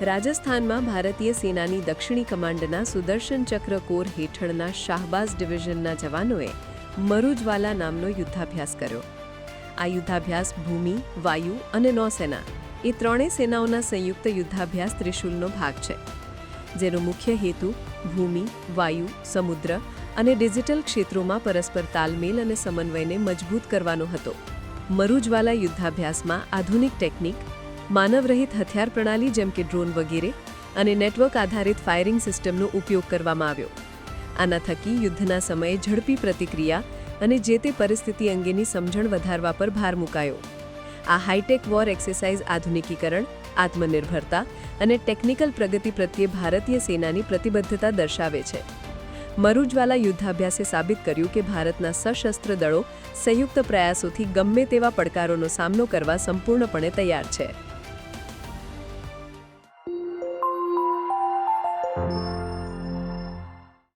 રાજસ્થાનમાં ભારતીય સેનાની દક્ષિણી કમાન્ડના સુદર્શન ચક્ર કોર હેઠળના શાહબાઝ ડિવિઝનના જવાનોએ મરુજવાલા નામનો યુદ્ધાભ્યાસ કર્યો. આ યુદ્ધાભ્યાસ ભૂમિ, વાયુ અને નૌસેના એ ત્રણેય સેનાઓના સંયુક્ત યુદ્ધાભ્યાસ ત્રિશુલનો ભાગ છે, જેનો મુખ્ય હેતુ ભૂમિ, વાયુ, સમુદ્ર અને ડિજિટલ ક્ષેત્રોમાં પરસ્પર તાલમેલ અને સમન્વયને મજબૂત કરવાનો હતો. મરુજવાલા યુદ્ધાભ્યાસમાં આધુનિક ટેકનિક, માનવરહિત હથિયાર પ્રણાલી જેમ કે ડ્રોન વગેરે અને નેટવર્ક આધારિત ફાયરિંગ સિસ્ટમનો ઉપયોગ કરવામાં આવ્યો. આના થકી યુદ્ધના સમયે ઝડપી પ્રતિક્રિયા અને જે તે પરિસ્થિતિ અંગેની સમજણ વધારવા પર ભાર મુકાયો. આ હાઈટેક વોર એક્સરસાઇઝ આધુનિકીકરણ, આત્મનિર્ભરતા અને ટેકનિકલ પ્રગતિ પ્રત્યે ભારતીય સેનાની પ્રતિબદ્ધતા દર્શાવે છે. મરુજવાલા યુદ્ધાભ્યાસે સાબિત કર્યું કે ભારતના સશસ્ત્ર દળો સંયુક્ત પ્રયાસોથી ગમે તેવા પડકારોનો સામનો કરવા સંપૂર્ણપણે તૈયાર છે.